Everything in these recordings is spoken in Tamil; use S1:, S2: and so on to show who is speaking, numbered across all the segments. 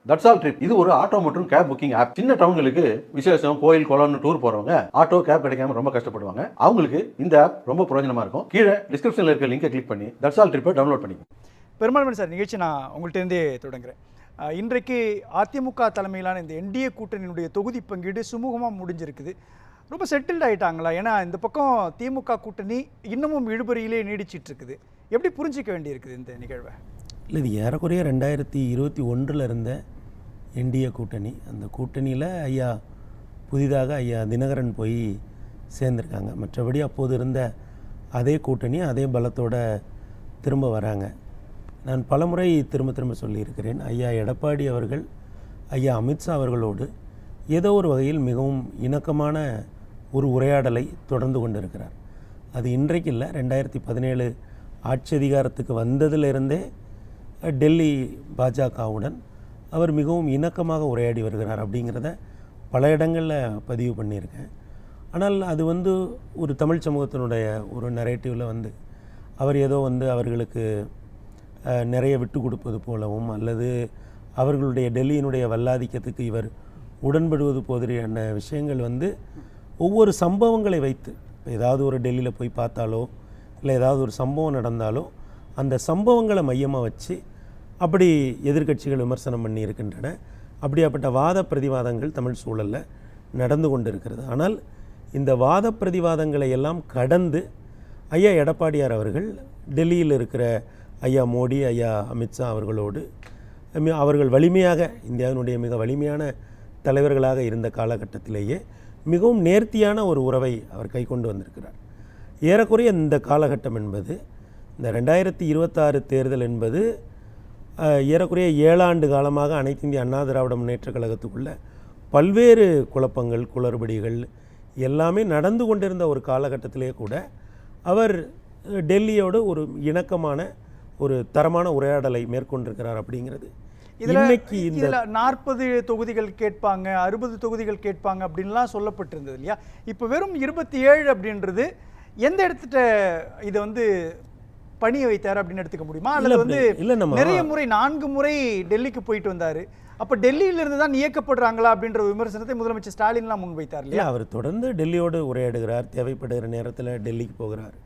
S1: தட்ஸ் ஆல் ட்ரிப் இது ஒரு ஆட்டோ மற்றும் கேப் புக்கிங் ஆப். சின்ன டவுன்களுக்கு விசேஷம், கோயில், குளம்னு டூர் போறவங்க ஆட்டோ கேப் கிடைக்காம ரொம்ப கஷ்டப்படுவாங்க. அவங்களுக்கு இந்த ஆப் ரொம்ப பிரயோஜனமா இருக்கும். கீழே டிஸ்கிரிப்ஷன்ல இருக்க லிங்கை கிளிக் பண்ணி தட்ஸ் ஆல் ட்ரிப்பை டவுன்லோட் பண்ணிக்கோங்க.
S2: பெருமாள் சார், நிகழ்ச்சி நான் உங்கள்கிட்டருந்தே தொடங்குறேன். இன்றைக்கு அதிமுக தலைமையிலான இந்த என்டிஏ கூட்டணியினுடைய தொகுதி பங்கீடு சுமூகமாக முடிஞ்சிருக்குது. ரொம்ப செட்டில்ட் ஆகிட்டாங்களா? ஏன்னா இந்த பக்கம் திமுக கூட்டணி இன்னமும் இழுபறியிலே நீடிச்சிட்டு இருக்குது. எப்படி புரிஞ்சிக்க வேண்டியிருக்குது இந்த நிகழ்வை?
S3: இல்லை, இது ஏறக்குறைய 2021 இருந்த என்டிஏ கூட்டணி. அந்த கூட்டணியில் புதிதாக தினகரன் போய் சேர்ந்துருக்காங்க. மற்றபடி அப்போது இருந்த அதே கூட்டணி அதே பலத்தோட திரும்ப வராங்க. நான் பலமுறை திரும்ப சொல்லியிருக்கிறேன், எடப்பாடி அவர்கள் அமித்ஷா அவர்களோடு ஏதோ ஒரு வகையில் மிகவும் இணக்கமான ஒரு உரையாடலை தொடர்ந்து கொண்டிருக்கிறார். அது இன்றைக்கு இல்லை, 2017 ஆட்சி அதிகாரத்துக்கு வந்ததிலிருந்தே டெல்லி பாஜகவுடன் அவர் மிகவும் இணக்கமாக உரையாடி வருகிறார் அப்படிங்கிறத பல இடங்களில் பதிவு பண்ணியிருக்கேன். ஆனால் அது ஒரு தமிழ் சமூகத்தினுடைய ஒரு நரேட்டிவில் அவர் ஏதோ அவர்களுக்கு நிறைய விட்டு கொடுப்பது போலவும் அல்லது அவர்களுடைய டெல்லியினுடைய வல்லாதிக்கத்துக்கு இவர் உடன்படுவது போதிரியான விஷயங்கள் ஒவ்வொரு சம்பவங்களை வைத்து, ஏதாவது ஒரு டெல்லியில் போய் பார்த்தாலோ இல்லை ஏதாவது ஒரு சம்பவம் நடந்தாலோ அந்த சம்பவங்களை மையமாக வச்சு அப்படி எதிர்க்கட்சிகள் விமர்சனம் பண்ணி இருக்கின்றன. அப்படியாப்பட்ட வாத பிரதிவாதங்கள் தமிழ் சூழலில் நடந்து கொண்டு இருக்கிறது. ஆனால் இந்த வாத பிரதிவாதங்களை எல்லாம் கடந்து எடப்பாடியார் அவர்கள் டெல்லியில் இருக்கிற மோடி, அமித்ஷா அவர்களோடு அவர்கள் வலிமையாக இந்தியாவினுடைய மிக வலிமையான தலைவர்களாக இருந்த காலகட்டத்திலேயே மிகவும் நேர்த்தியான ஒரு உறவை அவர் கை கொண்டு வந்திருக்கிறார். ஏறக்குறைய இந்த காலகட்டம் என்பது, இந்த 2026 தேர்தல் என்பது ஏறக்குறைய 7 ஆண்டு காலமாக அனைத்து இந்திய அண்ணா திராவிட முன்னேற்றக் கழகத்துக்குள்ள பல்வேறு குழப்பங்கள், குளறுபடிகள் எல்லாமே நடந்து கொண்டிருந்த ஒரு காலகட்டத்திலே கூட அவர் டெல்லியோடு ஒரு இணக்கமான ஒரு தரமான உரையாடலை மேற்கொண்டிருக்கிறார். அப்படிங்கிறது இன்னைக்கு இந்த
S2: 40 தொகுதிகள் கேட்பாங்க, 60 தொகுதிகள் கேட்பாங்க அப்படின்லாம் சொல்லப்பட்டிருந்தது இல்லையா? இப்போ வெறும் 27 அப்படின்றது எந்த இடத்துல இதை பணிய வைத்தார் அப்படின்னு எடுத்துக்க முடியுமா? அல்லது நிறைய முறை 4 முறை டெல்லிக்கு போயிட்டு வந்தார். அப்போ டெல்லியிலிருந்து தான் இயக்கப்படுறாங்களா அப்படின்ற விமர்சனத்தை முதலமைச்சர் ஸ்டாலின்லாம் முன்வைத்தார் இல்லையா?
S3: அவர் தொடர்ந்து டெல்லியோடு உரையாடுகிறார், தேவைப்படுகிற நேரத்தில் டெல்லிக்கு போகிறார்,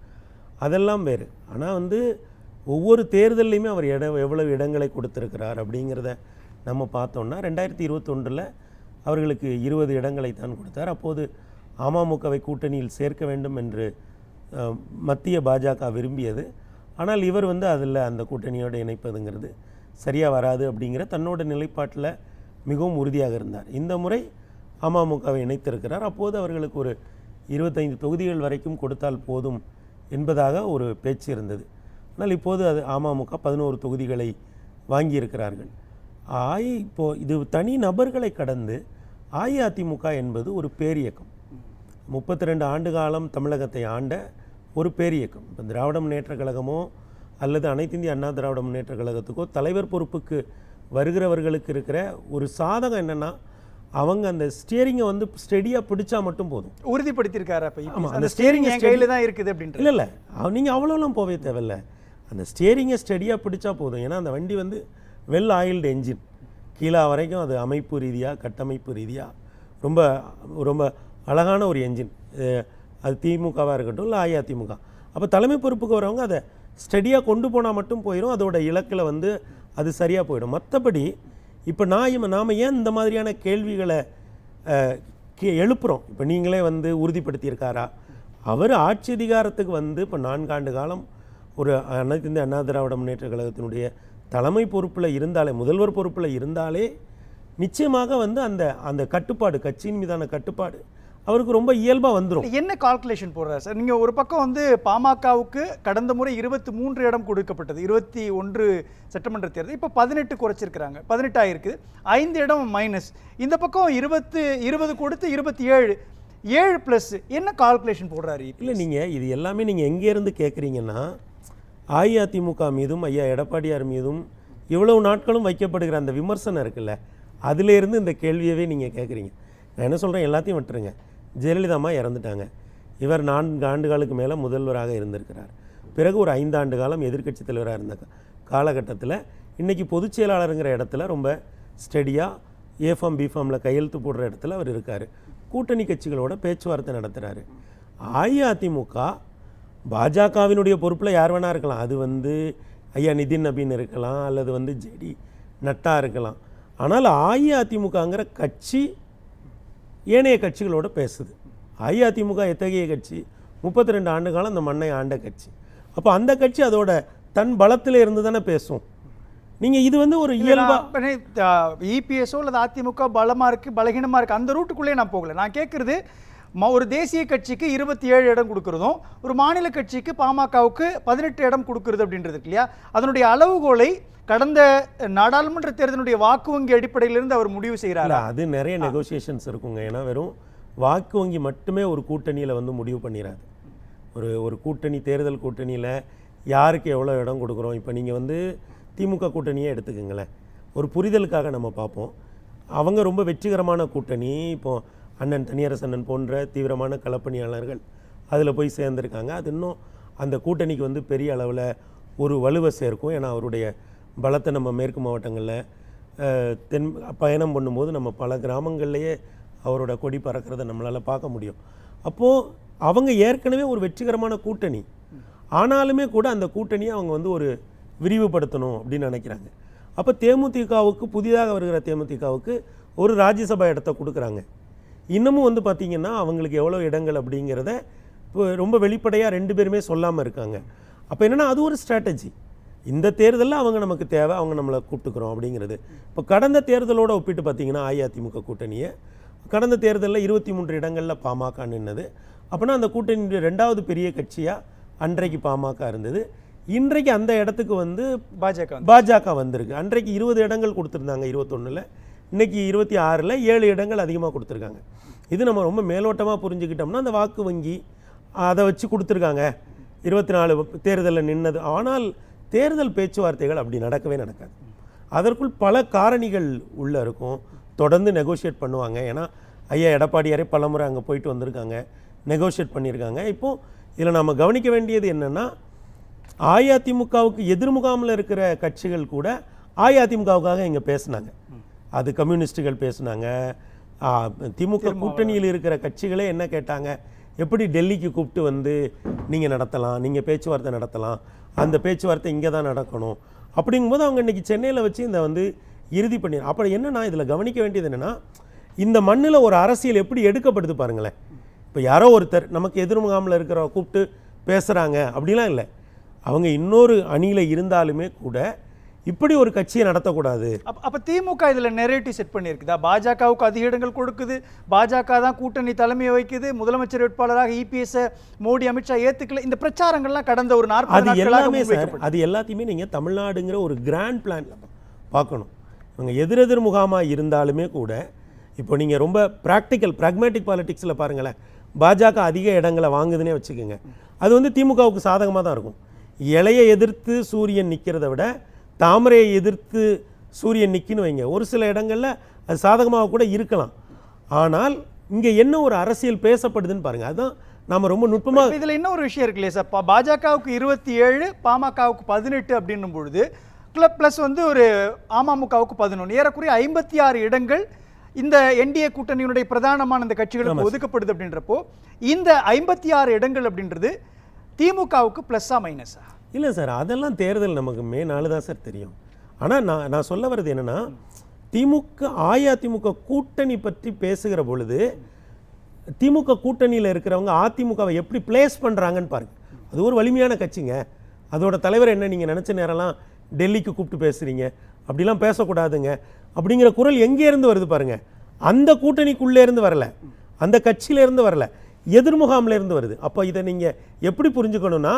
S3: அதெல்லாம் வேறு. ஆனால் ஒவ்வொரு தேர்தலையுமே அவர் எவ்வளவு இடங்களை கொடுத்திருக்கிறார் அப்படிங்கிறத நம்ம பார்த்தோம்னா 2021 அவர்களுக்கு 20 இடங்களை தான் கொடுத்தார். அப்போது அமமுகவை கூட்டணியில் சேர்க்க வேண்டும் என்று மத்திய பாஜக விரும்பியது. ஆனால் இவர் அதில் அந்த கூட்டணியோடு இணைப்பதுங்கிறது சரியாக வராது அப்படிங்கிற தன்னோட நிலைப்பாட்டில் மிகவும் உறுதியாக இருந்தார். இந்த முறை அமமுகவை இணைத்திருக்கிறார். அப்போது அவர்களுக்கு ஒரு 25 தொகுதிகள் வரைக்கும் கொடுத்தால் போதும் என்பதாக ஒரு பேச்சு இருந்தது. ஆனால் இப்போது அது அமமுக 11 தொகுதிகளை வாங்கியிருக்கிறார்கள். இப்போது இது தனி நபர்களை கடந்து அஇஅதிமுக என்பது ஒரு பேரியக்கம். 32 ஆண்டு காலம் தமிழகத்தை ஆண்ட ஒரு பேரியக்கம். இப்போ திராவிட முன்னேற்றக் கழகமோ அல்லது அனைத்து இந்திய அண்ணா திராவிட முன்னேற்றக் கழகத்துக்கோ தலைவர் பொறுப்புக்கு வருகிறவர்களுக்கு இருக்கிற ஒரு சாதகம் என்னென்னா, அவங்க அந்த ஸ்டியரிங்கை ஸ்டெடியாக பிடிச்சா மட்டும் போதும்.
S2: உறுதிப்படுத்தியிருக்காரு. அப்போ அந்த ஸ்டியரிங் என் கையில் தான் இருக்குது அப்படின்ட்டு
S3: இல்லை நீங்கள் அவ்வளோலாம் போவே தேவையில்லை. அந்த ஸ்டியரிங்கை ஸ்டெடியாக பிடிச்சா போதும். ஏன்னா அந்த வண்டி வெல் ஆயில்டு என்ஜின், கீழே வரைக்கும் அது அமைப்பு ரீதியாக கட்டமைப்பு ரீதியாக ரொம்ப ரொம்ப அழகான ஒரு என்ஜின். அது திமுகவாக இருக்கட்டும் இல்லை அஇஅதிமுக. அப்போ தலைமை பொறுப்புக்கு வரவங்க அதை ஸ்டெடியாக கொண்டு போனால் மட்டும் போயிடும், அதோட இலக்கில் அது சரியாக போயிடும். மற்றபடி இப்போ நாம் ஏன் இந்த மாதிரியான கேள்விகளை எழுப்புகிறோம்? இப்போ நீங்களே உறுதிப்படுத்தியிருக்காரா? அவர் ஆட்சி அதிகாரத்துக்கு இப்போ 4 ஆண்டு காலம் ஒரு அனைத்து இந்திய அண்ணா திராவிட முன்னேற்ற கழகத்தினுடைய தலைமை பொறுப்பில் இருந்தாலே, முதல்வர் பொறுப்பில் இருந்தாலே நிச்சயமாக அந்த அந்த கட்டுப்பாடு, கட்சியின் மீதான கட்டுப்பாடு அவருக்கு ரொம்ப இயல்பாக வந்துடும்.
S2: என்ன கால்குலேஷன் போடுறாரு சார்? நீங்கள் ஒரு பக்கம் பாமகவுக்கு கடந்த முறை 23 இடம் கொடுக்கப்பட்டது, 21 சட்டமன்ற தேர்தல். இப்போ 18 குறைச்சிருக்கிறாங்க, 18 ஆகிருக்குது, 5 இடம் மைனஸ். இந்த பக்கம் 20 கொடுத்து 27, 7+ என்ன கால்குலேஷன் போடுறாரு?
S3: இல்லை, நீங்கள் இது எல்லாமே நீங்கள் எங்கேருந்து கேட்குறீங்கன்னா, அஇஅதிமுக மீதும் எடப்பாடியார் மீதும் இவ்வளவு நாட்களும் வைக்கப்படுகிற அந்த விமர்சனம் இருக்குல்ல, அதிலேருந்து இந்த கேள்வியவே நீங்கள் கேட்குறீங்க. நான் என்ன சொல்கிறேன், எல்லாத்தையும் விட்டுருங்க. ஜெயலலிதா அம்மா இறந்துட்டாங்க. இவர் 4 ஆண்டுகளுக்கு மேலே முதல்வராக இருந்திருக்கிறார். பிறகு ஒரு 5 ஆண்டு காலம் எதிர்க்கட்சி தலைவராக இருந்த காலகட்டத்தில் இன்றைக்கி பொதுச் செயலாளருங்கிற இடத்துல ரொம்ப ஸ்டெடியாக ஏஃபார்ம் பிஃபார்மில் கையெழுத்து போடுற இடத்துல அவர் இருக்கார். கூட்டணி கட்சிகளோட பேச்சுவார்த்தை நடத்துகிறாரு. அஇஅதிமுக பாஜகவினுடைய பொறுப்பில் யார் வேணா இருக்கலாம். அது ஐயா நிதின் நபீன் இருக்கலாம், அல்லது ஜேடி நட்டா இருக்கலாம். ஆனால் அஇஅதிமுகங்கிற கட்சி ஏனைய கட்சிகளோட பேசுது. அஇஅதிமுக எத்தகைய கட்சி? 32 ஆண்டு காலம் அந்த மண்ணை ஆண்ட கட்சி. அப்போ அந்த கட்சி அதோட தன் பலத்தில் இருந்து தானே பேசும். நீங்கள் இது ஒரு இயல்பா
S2: இபிஎஸ்ஓ அல்லது அதிமுக பலமாக இருக்குது பலகீனமாக இருக்குது அந்த ரூட்டுக்குள்ளே நான் போகல. நான் கேட்குறது ஒரு தேசிய கட்சிக்கு 27 இடம் கொடுக்குறதும் ஒரு மாநில கட்சிக்கு பாமகவுக்கு 18 இடம் கொடுக்குறது அப்படின்றது இல்லையா? அதனுடைய அளவுகோலை கடந்த நாடாளுமன்ற தேர்தலுடைய வாக்கு வங்கி அடிப்படையிலிருந்து அவர் முடிவு செய்கிறார்.
S3: அது நிறைய நெகோசியேஷன்ஸ் இருக்குங்க. ஏன்னா வெறும் வாக்கு வங்கி மட்டுமே ஒரு கூட்டணியில் முடிவு பண்ணிடாது. ஒரு கூட்டணி தேர்தல் கூட்டணியில் யாருக்கு எவ்வளோ இடம் கொடுக்குறோம். இப்போ நீங்கள் திமுக கூட்டணியே எடுத்துக்கோங்களேன். ஒரு புரிதலுக்காக நம்ம பார்ப்போம். அவங்க ரொம்ப வெற்றிகரமான கூட்டணி. இப்போது அண்ணன் தனியரசு அண்ணன் போன்ற தீவிரமான களப்பணியாளர்கள் அதில் போய் சேர்ந்துருக்காங்க. அது இன்னும் அந்த கூட்டணிக்கு பெரிய அளவில் ஒரு வலுவை சேர்க்கும். ஏன்னா அவருடைய பலத்தை நம்ம மேற்கு மாவட்டங்களில் பயணம் பண்ணும்போது நம்ம பல கிராமங்கள்லேயே அவரோட கொடி பறக்கிறத நம்மளால் பார்க்க முடியும். அப்போது அவங்க ஏற்கனவே ஒரு வெற்றிகரமான கூட்டணி. ஆனாலுமே கூட அந்த கூட்டணியை அவங்க ஒரு விரிவுபடுத்தணும் அப்படின்னு நினைக்கிறாங்க. அப்போ தேமுதிகவுக்கு புதிதாக வருகிற தேமுதிகவுக்கு ஒரு ராஜ்யசபா இடத்த கொடுக்குறாங்க. இன்னமும் பார்த்திங்கன்னா அவங்களுக்கு எவ்வளோ இடங்கள் அப்படிங்கிறத இப்போ ரொம்ப வெளிப்படையாக 2 பேருமே சொல்லாமல் இருக்காங்க. அப்போ என்னென்னா அது ஒரு ஸ்ட்ராட்டஜி. இந்த தேர்தலில் அவங்க நமக்கு தேவை, அவங்க நம்மளை கூப்பிட்டுக்கிறோம் அப்படிங்கிறது. இப்போ கடந்த தேர்தலோடு ஒப்பிட்டு பார்த்திங்கன்னா அஇஅதிமுக கூட்டணியை கடந்த தேர்தலில் 23 இடங்களில் பாமக நின்னது. அப்படின்னா அந்த கூட்டணியுடைய 2வது பெரிய கட்சியாக அன்றைக்கு பாமக இருந்தது. இன்றைக்கு அந்த இடத்துக்கு பாஜக வந்திருக்கு. அன்றைக்கு 20 இடங்கள் கொடுத்துருந்தாங்க 21, இன்றைக்கி 26ல் 7 இடங்கள் அதிகமாக கொடுத்துருக்காங்க. இது நம்ம ரொம்ப மேலோட்டமாக புரிஞ்சுக்கிட்டோம்னா அந்த வாக்கு வங்கி அதை வச்சு கொடுத்துருக்காங்க 24 தேர்தலில் நின்னது. ஆனால் தேர்தல் பேச்சுவார்த்தைகள் அப்படி நடக்கவே நடக்காது. அதற்குள் பல காரணிகள் உள்ளே இருக்கும். தொடர்ந்து நெகோஷியேட் பண்ணுவாங்க. ஏன்னா ஐயா எடப்பாடியாரே பலமுறை அங்கே போயிட்டு வந்திருக்காங்க, நெகோஷியேட் பண்ணியிருக்காங்க. இப்போது இதில் நம்ம கவனிக்க வேண்டியது என்னென்னா அஇஅதிமுகவுக்கு எதிர்முகாமில் இருக்கிற கட்சிகள் கூட அஇஅதிமுகவுக்காக இங்கே பேசினாங்க. அது கம்யூனிஸ்டுகள் பேசினாங்க. திமுக கூட்டணியில் இருக்கிற கட்சிகளே என்ன கேட்டாங்க, எப்படி டெல்லிக்கு கூப்பிட்டு நீங்கள் நடத்தலாம், நீங்கள் பேச்சுவார்த்தை நடத்தலாம், அந்த பேச்சுவார்த்தை இங்கே தான் நடக்கணும் அப்படிங்கும்போது அவங்க இன்றைக்கி சென்னையில் வச்சு இந்த இறுதி பண்ணி. அப்புறம் என்னென்னா இதில் கவனிக்க வேண்டியது என்னென்னா இந்த மண்ணில் ஒரு அரசியல் எப்படி எடுக்கப்படுது பாருங்களேன். இப்போ யாரோ ஒருத்தர் நமக்கு எதிர்முகாமில் இருக்கிற கூப்பிட்டு பேசுகிறாங்க அப்படிலாம் இல்லை. அவங்க இன்னொரு அணியில் இருந்தாலுமே கூட இப்படி ஒரு கட்சியை நடத்தக்கூடாது.
S2: அப்போ திமுக இதில் நெரேட்டிவ் செட் பண்ணியிருக்குதா? பாஜகவுக்கு அதிக இடங்கள் கொடுக்குது, பாஜக தான் கூட்டணி தலைமையை வைக்குது, முதலமைச்சர் வேட்பாளராக இபிஎஸ் மோடி அமித்ஷா ஏற்றுக்கல, இந்த பிரச்சாரங்கள்லாம் கடந்த ஒரு 40
S3: எல்லாமே சார், அது எல்லாத்தையுமே நீங்கள் தமிழ்நாடுங்கிற ஒரு கிராண்ட் பிளானில் பார்க்கணும். இவங்க எதிரெதிர் முகாமாக இருந்தாலுமே கூட இப்போ நீங்கள் ரொம்ப ப்ராக்மேட்டிக் பாலிடிக்ஸில் பாருங்களேன். பாஜக அதிக இடங்களை வாங்குதுன்னே வச்சுக்கோங்க, அது திமுகவுக்கு சாதகமாக தான் இருக்கும். இலையை எதிர்த்து சூரியன் நிற்கிறத விட தாமரையை எதிர்த்து சூரியன் நிற்கின்னு வைங்க, ஒரு சில இடங்களில் அது சாதகமாக கூட இருக்கலாம். ஆனால் இங்கே என்ன ஒரு அரசியல் பேசப்படுதுன்னு பாருங்கள். அதுதான் நம்ம ரொம்ப நுட்பமாக.
S2: இதில் இன்னொரு விஷயம் இருக்கு இல்லையா சார், பாஜகவுக்கு 27 பாமகவுக்கு 18 அப்படின்னும் பொழுது ப்ளஸ் ஒரு அமமுகவுக்கு 11, ஏறக்குறைய 56 இடங்கள் இந்த என்டிஏ கூட்டணியினுடைய பிரதானமான இந்த கட்சிகளுக்கு ஒதுக்கப்படுது. அப்படின்றப்போ இந்த 56 இடங்கள் அப்படின்றது திமுகவுக்கு ப்ளஸ்ஸா மைனஸா?
S3: இல்லை சார், அதெல்லாம் தேர்தல் நமக்கு மே 4 தான் சார் தெரியும். ஆனால் நான் சொல்ல வர்றது என்னென்னா அஇஅதிமுக கூட்டணி பற்றி பேசுகிற பொழுது திமுக கூட்டணியில் இருக்கிறவங்க அதிமுகவை எப்படி பிளேஸ் பண்ணுறாங்கன்னு பாருங்கள். அது ஒரு வலிமையான கட்சிங்க. அதோட தலைவர் என்ன நீங்கள் நினச்ச நேரம்லாம் டெல்லிக்கு கூப்பிட்டு பேசுகிறீங்க, அப்படிலாம் பேசக்கூடாதுங்க அப்படிங்கிற குரல் எங்கேருந்து வருது பாருங்கள். அந்த கூட்டணிக்குள்ளேருந்து வரல, அந்த கட்சியிலேருந்து வரல, எதிர்முகாமிலேருந்து வருது. அப்போ இதை நீங்கள் எப்படி புரிஞ்சுக்கணுன்னா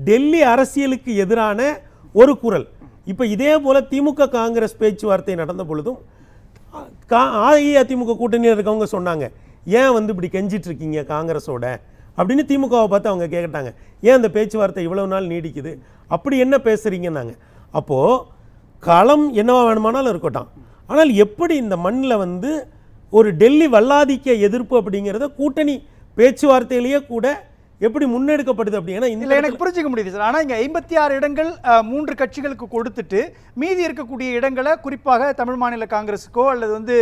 S3: டெல்லி அரசியலுக்கு எதிரான ஒரு குரல். இப்போ இதே போல் திமுக காங்கிரஸ் பேச்சுவார்த்தை நடந்த பொழுதும் அஇஅதிமுக கூட்டணியில் இருக்கவங்க சொன்னாங்க, ஏன் இப்படி கெஞ்சிட்டு இருக்கீங்க காங்கிரஸோட அப்படின்னு திமுகவை பார்த்து அவங்க கேட்டாங்க, ஏன் அந்த பேச்சுவார்த்தை இவ்வளவு நாள் நீடிக்குது, அப்படி என்ன பேசுகிறீங்கன்னாங்க. அப்போது களம் என்னவா வேணுமானாலும் இருக்கட்டும், ஆனால் எப்படி இந்த மண்ணில் ஒரு டெல்லி வல்லாதிக்க எதிர்ப்பு அப்படிங்கிறத கூட்டணி பேச்சுவார்த்தையிலேயே கூட எப்படி முன்னெடுக்கப்படுது அப்படி? ஏன்னா
S2: இல்லை, எனக்கு புரிஞ்சுக்க முடியுது சார். ஆனால் இங்கே 56 இடங்கள் 3 கட்சிகளுக்கு கொடுத்துட்டு மீதி இருக்கக்கூடிய இடங்களை குறிப்பாக தமிழ் மாநில காங்கிரஸுக்கோ அல்லது வந்து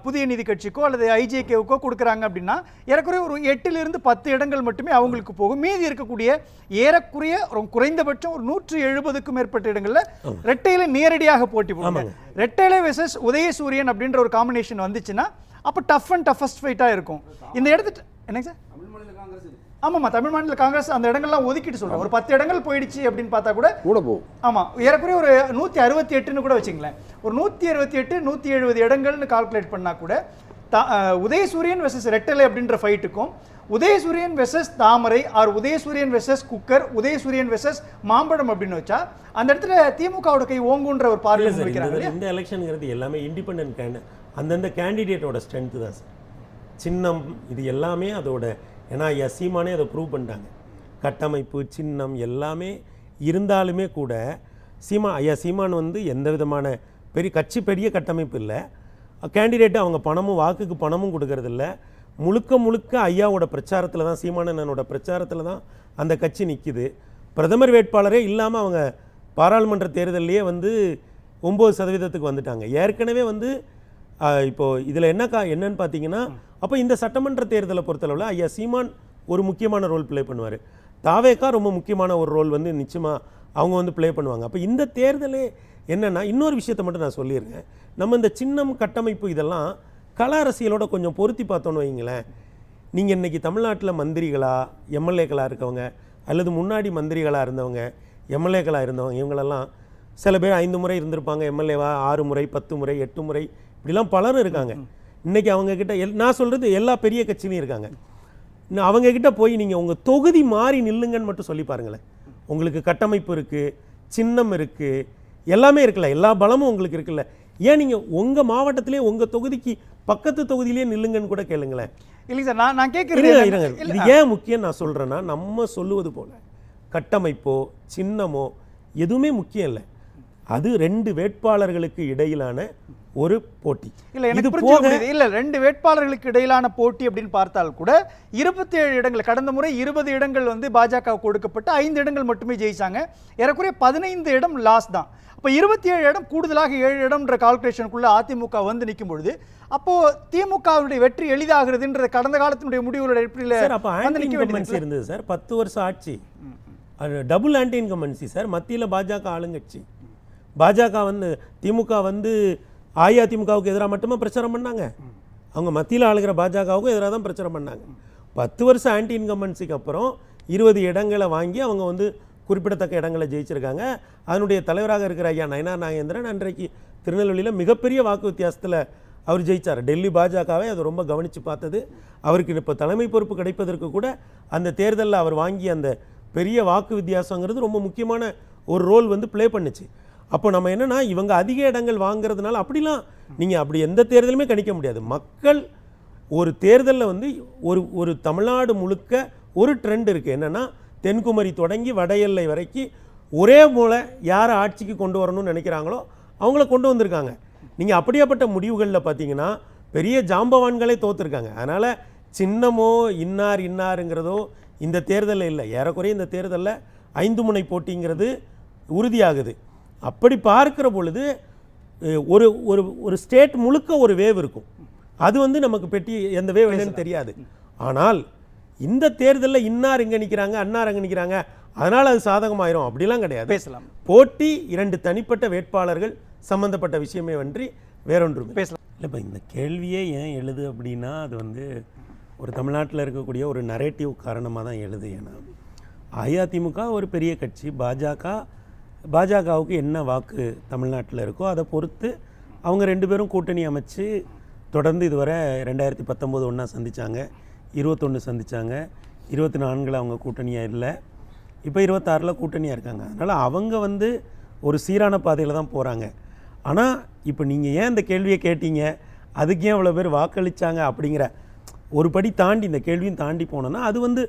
S2: புதிய நீதி கட்சிக்கோ அல்லது ஐஜேகேவுக்கோ கொடுக்குறாங்க அப்படின்னா ஏறக்குறைய ஒரு 8லிருந்து 10 இடங்கள் மட்டுமே அவங்களுக்கு போகும். மீதி இருக்கக்கூடிய ஏறக்குறைய குறைந்தபட்சம் ஒரு 170க்கும் மேற்பட்ட இடங்களில் ரெட்டையில நேரடியாக போட்டி போடுவாங்க. ரெட்டையில வெர்சஸ் உதயசூரியன் அப்படின்ற ஒரு காம்பினேஷன் வந்துச்சுன்னா அப்போ டஃப் அண்ட் டஃபஸ்ட் ஃபைட்டாக இருக்கும். இந்த இடத்துல என்னங்க சார்? ஆமாம்மா, தமிழ் மாநில காங்கிரஸ் அந்த இடங்கள்லாம் ஒதுக்கிட்டு சொல்கிறேன். ஒரு 10 இடங்கள் போயிடுச்சு அப்படின்னு பார்த்தா கூட போகும். ஆமாம், ஏறக்குறைய ஒரு 168ன்னு கூட வச்சுங்களேன். ஒரு 168 170 இடங்கள்னு கால்குலேட் பண்ணால் கூட உதயசூரியன் வெர்சஸ் ரெட்டலை அப்படின்ற ஃபைட்டுக்கும் உதயசூரியன் வெர்சஸ் தாமரை ஆர் உதயசூரியன் வெர்சஸ் குக்கர் உதயசூரியன் வெர்சஸ் மாம்பழம் அப்படின்னு வச்சா அந்த இடத்துல திமுகவோட கை ஓங்குன்ற ஒரு பார்வை வைக்கிறாங்க.
S3: இந்த எலெக்ஷனுங்கிறது எல்லாமே இண்டிபெண்டன்ட் அந்தந்த கேண்டிடேட்டோட ஸ்ட்ரென்த்து தான் சார். சின்னம் இது எல்லாமே அதோட, ஏன்னா ஐயா சீமானே அதை ப்ரூவ் பண்ணிட்டாங்க. கட்டமைப்பு சின்னம் எல்லாமே இருந்தாலுமே கூட ஐயா சீமான் வந்து எந்த விதமான பெரிய கட்டமைப்பு இல்லை. கேண்டிடேட்டு அவங்க பணமும் வாக்குக்கு பணமும் கொடுக்கறதில்ல. முழுக்க ஐயாவோட பிரச்சாரத்தில் தான், சீமானனோட பிரச்சாரத்தில் தான் அந்த கட்சி நிற்கிது. பிரதமர் வேட்பாளரே இல்லாமல் அவங்க பாராளுமன்ற தேர்தலையே வந்து 9% வந்துட்டாங்க. ஏற்கனவே வந்து இப்போது இதில் என்னன்னு பார்த்தீங்கன்னா, அப்போ இந்த சட்டமன்ற தேர்தலை பொறுத்தளவில் ஐயா சீமான் ஒரு முக்கியமான ரோல் ப்ளே பண்ணுவார். தாவேக்கா ரொம்ப முக்கியமான ஒரு ரோல் வந்து நிச்சயமாக அவங்க வந்து ப்ளே பண்ணுவாங்க. அப்போ இந்த தேர்தலே என்னென்னா, இன்னொரு விஷயத்தை மட்டும் நான் சொல்லியிருக்கேன். நம்ம இந்த சின்னம் கட்டமைப்பு இதெல்லாம் கள அரசியலோட கொஞ்சம் பொருத்தி பார்த்தோன்னு வைங்களேன். நீங்கள் இன்றைக்கி தமிழ்நாட்டில் மந்திரிகளாக எம்எல்ஏக்களாக இருக்கவங்க அல்லது முன்னாடி மந்திரிகளாக இருந்தவங்க எம்எல்ஏக்களாக இருந்தவங்க இவங்களெல்லாம் சில பேர் 5 முறை இருந்திருப்பாங்க எம்எல்ஏவா, 6 முறை 10 முறை 8 முறை இப்படிலாம் பலரும் இருக்காங்க. இன்றைக்கி அவங்கக்கிட்ட நான் சொல்கிறது எல்லா பெரிய கட்சியிலையும் இருக்காங்க. அவங்கக்கிட்ட போய் நீங்கள் உங்கள் தொகுதி மாறி நில்லுங்கன்னு மட்டும் சொல்லி பாருங்களேன். உங்களுக்கு கட்டமைப்பு இருக்குது, சின்னம் இருக்குது, எல்லாமே இருக்குல்ல, எல்லா பலமும் உங்களுக்கு இருக்குல்ல. ஏன் நீங்கள் உங்கள் மாவட்டத்திலே உங்கள் தொகுதிக்கு பக்கத்து தொகுதியிலே நில்லுங்கன்னு கூட கேளுங்களேன்.
S2: இல்லைங்க சார், நான் கேட்குறேன்.
S3: இது ஏன் முக்கியம் நான் சொல்கிறேன்னா, நம்ம சொல்லுவது போல் கட்டமைப்போ சின்னமோ எதுவுமே முக்கியம் இல்லை. அது 2 வேட்பாளர்களுக்கு இடையிலான ஒரு போட்டி.
S2: இல்லை, எனக்கு புரிஞ்சுக்க முடியுது. இல்லை, 2 வேட்பாளர்களுக்கு இடையிலான போட்டி அப்படின்னு பார்த்தால் கூட 27 இடங்கள், கடந்த முறை 20 இடங்கள் வந்து பாஜக கொடுக்கப்பட்டு 5 இடங்கள் மட்டுமே ஜெயிச்சாங்க. ஏறக்குறைய 15 இடம் லாஸ் தான். அப்போ 27 இடம் கூடுதலாக 7 இடம்ன்ற கால்குலேஷனுக்குள்ள அதிமுக வந்து நிற்கும் பொழுது அப்போ திமுகவுடைய வெற்றி எளிதாகிறதுன்ற கடந்த காலத்தினுடைய முடிவுகளோட
S3: இன்கம்பன்சி இருந்தது சார். 10 வருஷம் ஆட்சி, டபுள் ஆன்டி இன்கம்பன்சி சார். மத்தியில் பாஜக ஆளுங்கட்சி. பாஜக வந்து திமுக வந்து அஇஅதிமுகவுக்கு எதிராக மட்டுமே பிரச்சாரம் பண்ணாங்க. அவங்க மத்தியில் ஆளுகிற பாஜகவுக்கும் எதிராக தான் பிரச்சாரம் பண்ணாங்க. 10 வருஷம் ஆன்டி இன்கம்பன்சிக்கு அப்புறம் 20 இடங்களை வாங்கி அவங்க வந்து குறிப்பிடத்தக்க இடங்களை ஜெயிச்சிருக்காங்க. அதனுடைய தலைவராக இருக்கிற ஐயா நயனார் நாகேந்திரன் அன்றைக்கு திருநெல்வேலியில் மிகப்பெரிய வாக்கு வித்தியாசத்தில் அவர் ஜெயித்தார். டெல்லி பாஜகவை அதை ரொம்ப கவனித்து பார்த்தது. அவருக்கு இப்போ தலைமை பொறுப்பு கிடைப்பதற்கு கூட அந்த தேர்தலில் அவர் வாங்கிய அந்த பெரிய வாக்கு வித்தியாசங்கிறது ரொம்ப முக்கியமான ஒரு ரோல் வந்து ப்ளே பண்ணுச்சு. அப்போ நம்ம என்னென்னா, இவங்க அதிக இடங்கள் வாங்கிறதுனால அப்படிலாம் நீங்கள் அப்படி எந்த தேர்தலுமே கணிக்க முடியாது. மக்கள் ஒரு தேர்தலில் வந்து ஒரு தமிழ்நாடு முழுக்க ஒரு ட்ரெண்ட் இருக்குது. என்னென்னா, தென்குமரி தொடங்கி வட எல்லை வரைக்கும் ஒரே மூலை யாரை ஆட்சிக்கு கொண்டு வரணும்னு நினைக்கிறாங்களோ அவங்கள கொண்டு வந்திருக்காங்க. நீங்கள் அப்படியாப்பட்ட முடிவுகளில் பார்த்தீங்கன்னா பெரிய ஜாம்பவான்களே தோற்றுருக்காங்க. அதனால் சின்னமோ இன்னாருங்கிறதோ இந்த தேர்தலில் இல்லை. ஏறக்குறைய இந்த தேர்தலில் 5 முனை போட்டிங்கிறது உறுதியாகுது. அப்படி பார்க்கிற பொழுது ஒரு ஒரு ஸ்டேட் முழுக்க ஒரு வேவ் இருக்கும். அது வந்து நமக்கு பெட்டி எந்த வேவ் என்னன்னு தெரியாது. ஆனால் இந்த தேர்தலில் இன்னார் இங்கே நிற்கிறாங்க, அன்னார் அங்கே நிற்கிறாங்க, அதனால் அது சாதகமாயிரும் அப்படிலாம் கிடையாது.
S2: பேசலாம்.
S3: போட்டி 2 தனிப்பட்ட வேட்பாளர்கள் சம்மந்தப்பட்ட விஷயமே வன்றி வேறொன்று
S2: பேசலாம்.
S3: இல்லை, இப்போ இந்த கேள்வியே ஏன் எழுது அப்படின்னா, அது வந்து ஒரு தமிழ்நாட்டில் இருக்கக்கூடிய ஒரு நரேட்டிவ் காரணமாக தான் எழுது. ஏன்னா அஇஅதிமுக ஒரு பெரிய கட்சி, பாஜகவுக்கு என்ன வாக்கு தமிழ்நாட்டில் இருக்கோ அதை பொறுத்து அவங்க 2 பேரும் கூட்டணி அமைச்சு தொடர்ந்து இதுவரை 2019 ஒன்றா சந்தித்தாங்க, 21 சந்தித்தாங்க, 24 அவங்க கூட்டணியாக இல்லை, இப்போ 26 கூட்டணியாக இருக்காங்க. அதனால் அவங்க வந்து ஒரு சீரான பாதையில் தான் போகிறாங்க. ஆனால் இப்போ நீங்கள் ஏன் இந்த கேள்வியை கேட்டீங்க, அதுக்கு ஏன் இவ்வளோ பேர் வாக்களித்தாங்க அப்படிங்கிற ஒரு படி தாண்டி இந்த கேள்வியும் தாண்டி போனோன்னா அது வந்து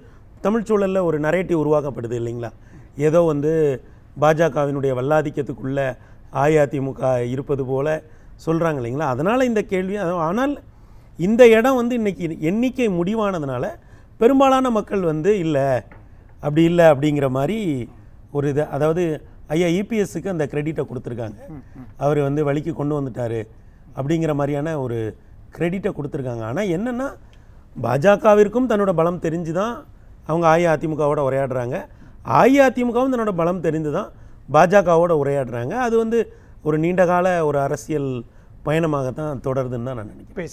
S3: தமிழ் சூழலில் ஒரு நரேட்டிவ் உருவாக்கப்படுது இல்லைங்களா. ஏதோ வந்து பாஜகவினுடைய வல்லாதிக்கத்துக்குள்ளே அஇஅதிமுக இருப்பது போல் சொல்கிறாங்க இல்லைங்களா. அதனால் இந்த கேள்வி ஆனால் இந்த இடம் வந்து இன்றைக்கி எண்ணிக்கை முடிவானதுனால பெரும்பாலான மக்கள் வந்து இல்லை அப்படி இல்லை அப்படிங்கிற மாதிரி ஒரு இது, அதாவது ஐயா இபிஎஸ்க்கு அந்த கிரெடிட்டை கொடுத்துருக்காங்க. அவர் வந்து வழிக்கு கொண்டு வந்துட்டார் அப்படிங்கிற மாதிரியான ஒரு கிரெடிட்டை கொடுத்துருக்காங்க. ஆனால் என்னென்னா பாஜகவிற்கும் தன்னோட பலம் தெரிஞ்சு தான் அவங்க அஇஅதிமுகவோட உரையாடுறாங்க, அஇஅதிமுகவும் தன்னோட பலம் தெரிந்து தான் பாஜகவோட உரையாடுறாங்க. அது வந்து ஒரு நீண்டகால ஒரு அரசியல் பயணமாகத்தான் தொடருதுன்னு தான் நான் நினைக்கிறேன்.